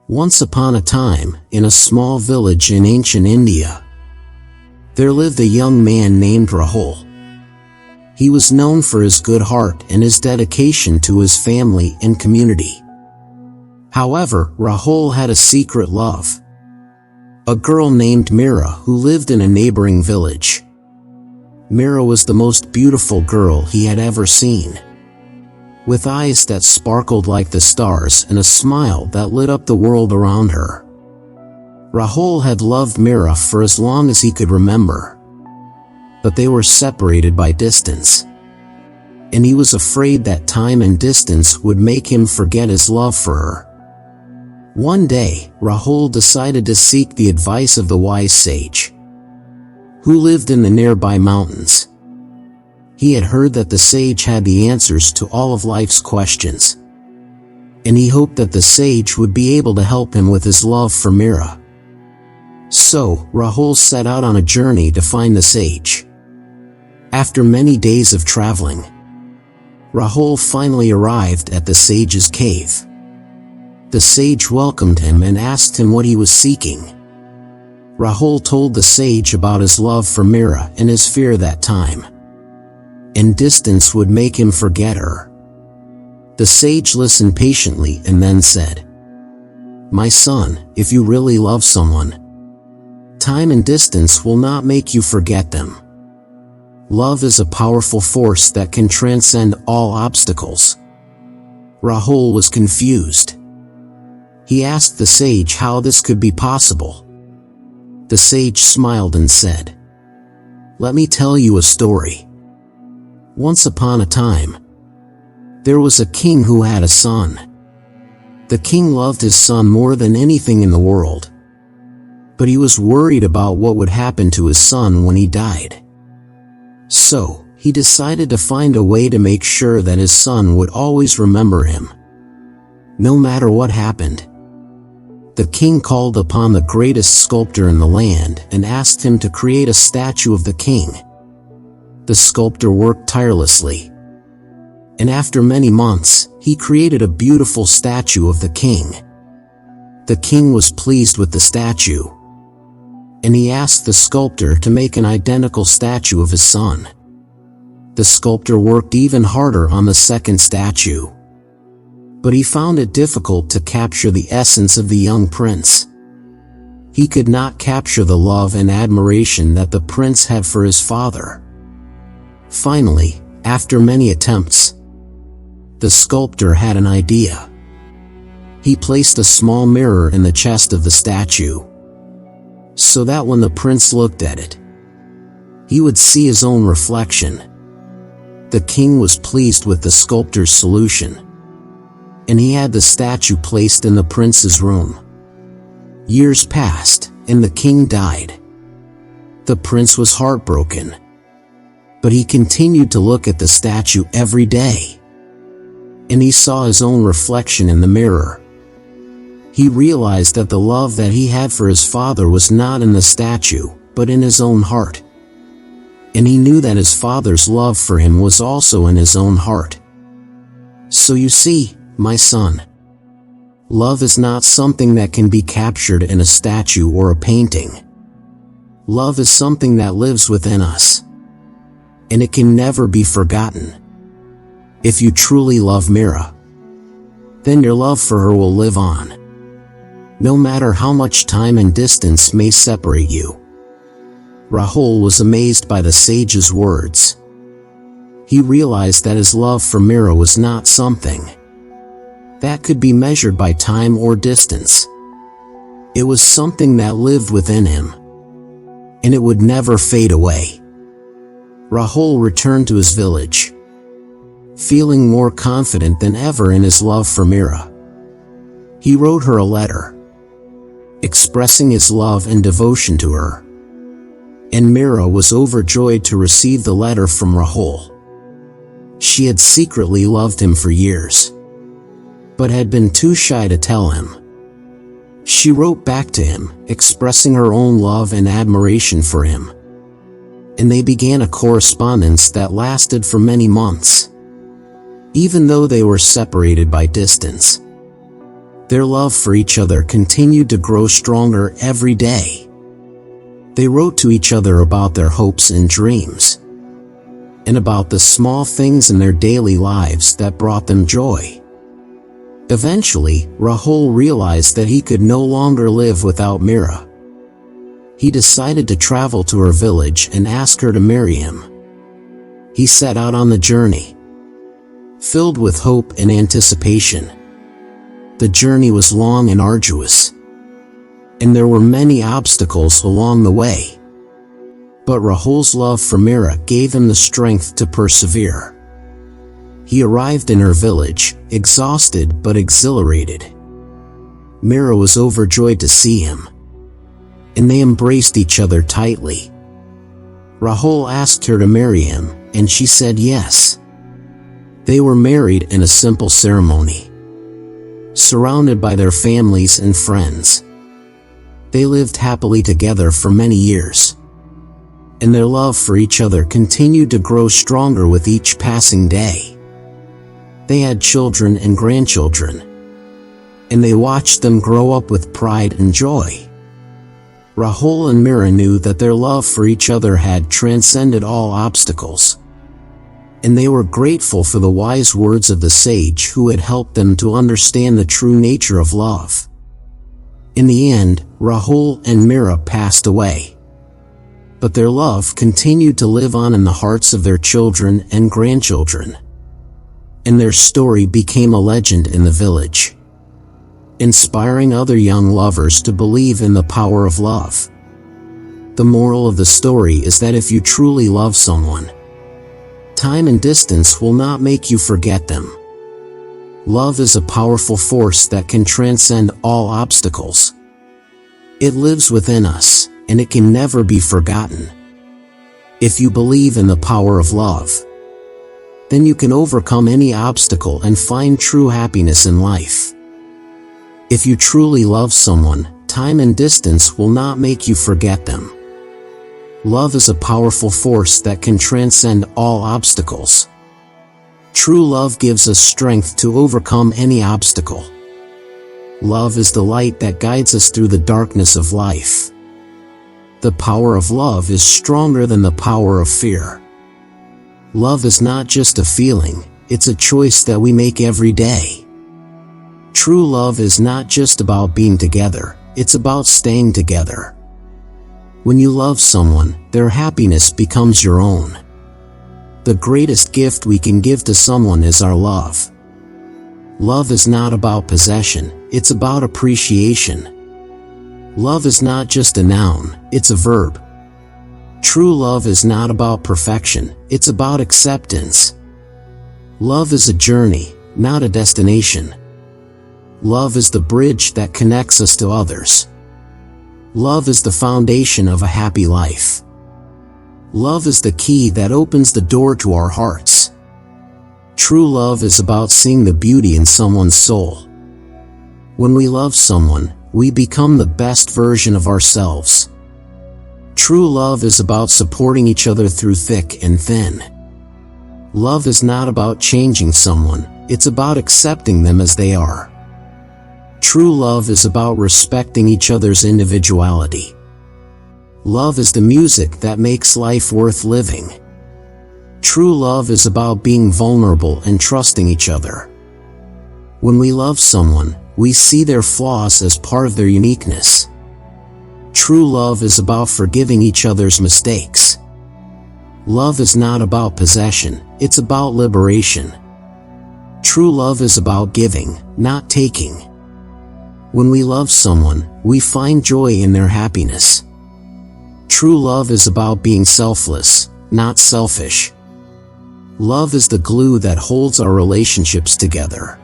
Once upon a time, in a small village in ancient India, there lived a young man named Rahul. He was known for his good heart and his dedication to his family and community. However, Rahul had a secret love. A girl named Mira who lived in a neighboring village. Mira was the most beautiful girl he had ever seen, with eyes that sparkled like the stars and a smile that lit up the world around her. Rahul had loved Mira for as long as he could remember, but they were separated by distance, and he was afraid that time and distance would make him forget his love for her. One day, Rahul decided to seek the advice of the wise sage, who lived in the nearby mountains. He had heard that the sage had the answers to all of life's questions, and he hoped that the sage would be able to help him with his love for Mira. So, Rahul set out on a journey to find the sage. After many days of traveling, Rahul finally arrived at the sage's cave. The sage welcomed him and asked him what he was seeking. Rahul told the sage about his love for Mira and his fear that time and distance would make him forget her. The sage listened patiently and then said, "My son, if you really love someone, time and distance will not make you forget them. Love is a powerful force that can transcend all obstacles." Rahul was confused. He asked the sage how this could be possible. The sage smiled and said, "Let me tell you a story. Once upon a time, there was a king who had a son. The king loved his son more than anything in the world, but he was worried about what would happen to his son when he died. So, he decided to find a way to make sure that his son would always remember him, no matter what happened. The king called upon the greatest sculptor in the land and asked him to create a statue of the king. The sculptor worked tirelessly, and after many months, he created a beautiful statue of the king. The king was pleased with the statue, and he asked the sculptor to make an identical statue of his son. The sculptor worked even harder on the second statue, but he found it difficult to capture the essence of the young prince. He could not capture the love and admiration that the prince had for his father. Finally, after many attempts, the sculptor had an idea. He placed a small mirror in the chest of the statue, so that when the prince looked at it, he would see his own reflection. The king was pleased with the sculptor's solution, and he had the statue placed in the prince's room. Years passed, and the king died. The prince was heartbroken, but he continued to look at the statue every day, and he saw his own reflection in the mirror. He realized that the love that he had for his father was not in the statue, but in his own heart. And he knew that his father's love for him was also in his own heart. So you see, my son, love is not something that can be captured in a statue or a painting. Love is something that lives within us, and it can never be forgotten. If you truly love Mira, then your love for her will live on, no matter how much time and distance may separate you. Rahul was amazed by the sage's words. He realized that his love for Mira was not something that could be measured by time or distance. It was something that lived within him, and it would never fade away. Rahul returned to his village, feeling more confident than ever in his love for Mira. He wrote her a letter, expressing his love and devotion to her, and Mira was overjoyed to receive the letter from Rahul. She had secretly loved him for years, but had been too shy to tell him. She wrote back to him, expressing her own love and admiration for him, and they began a correspondence that lasted for many months. Even though they were separated by distance, Their love for each other continued to grow stronger every day. They wrote to each other about their hopes and dreams, and about the small things in their daily lives that brought them joy. Eventually, Rahul realized that he could no longer live without Meera. He decided to travel to her village and ask her to marry him. He set out on the journey, filled with hope and anticipation. The journey was long and arduous, and there were many obstacles along the way. But Rahul's love for Meera gave him the strength to persevere. He arrived in her village, exhausted but exhilarated. Meera was overjoyed to see him, and they embraced each other tightly. Rahul asked her to marry him, and she said yes. They were married in a simple ceremony, surrounded by their families and friends. They lived happily together for many years, and their love for each other continued to grow stronger with each passing day. They had children and grandchildren, and they watched them grow up with pride and joy. Rahul and Meera knew that their love for each other had transcended all obstacles, and they were grateful for the wise words of the sage who had helped them to understand the true nature of love. In the end, Rahul and Meera passed away, but their love continued to live on in the hearts of their children and grandchildren, and their story became a legend in the village, inspiring other young lovers to believe in the power of love. The moral of the story is that if you truly love someone, time and distance will not make you forget them. Love is a powerful force that can transcend all obstacles. It lives within us, and it can never be forgotten. If you believe in the power of love, then you can overcome any obstacle and find true happiness in life. If you truly love someone, time and distance will not make you forget them. Love is a powerful force that can transcend all obstacles. True love gives us strength to overcome any obstacle. Love is the light that guides us through the darkness of life. The power of love is stronger than the power of fear. Love is not just a feeling, it's a choice that we make every day. True love is not just about being together, it's about staying together. When you love someone, their happiness becomes your own. The greatest gift we can give to someone is our love. Love is not about possession, it's about appreciation. Love is not just a noun, it's a verb. True love is not about perfection, it's about acceptance. Love is a journey, not a destination. Love is the bridge that connects us to others. Love is the foundation of a happy life. Love is the key that opens the door to our hearts. True love is about seeing the beauty in someone's soul. When we love someone, we become the best version of ourselves. True love is about supporting each other through thick and thin. Love is not about changing someone, it's about accepting them as they are. True love is about respecting each other's individuality. Love is the music that makes life worth living. True love is about being vulnerable and trusting each other. When we love someone, we see their flaws as part of their uniqueness. True love is about forgiving each other's mistakes. Love is not about possession, it's about liberation. True love is about giving, not taking. When we love someone, we find joy in their happiness. True love is about being selfless, not selfish. Love is the glue that holds our relationships together.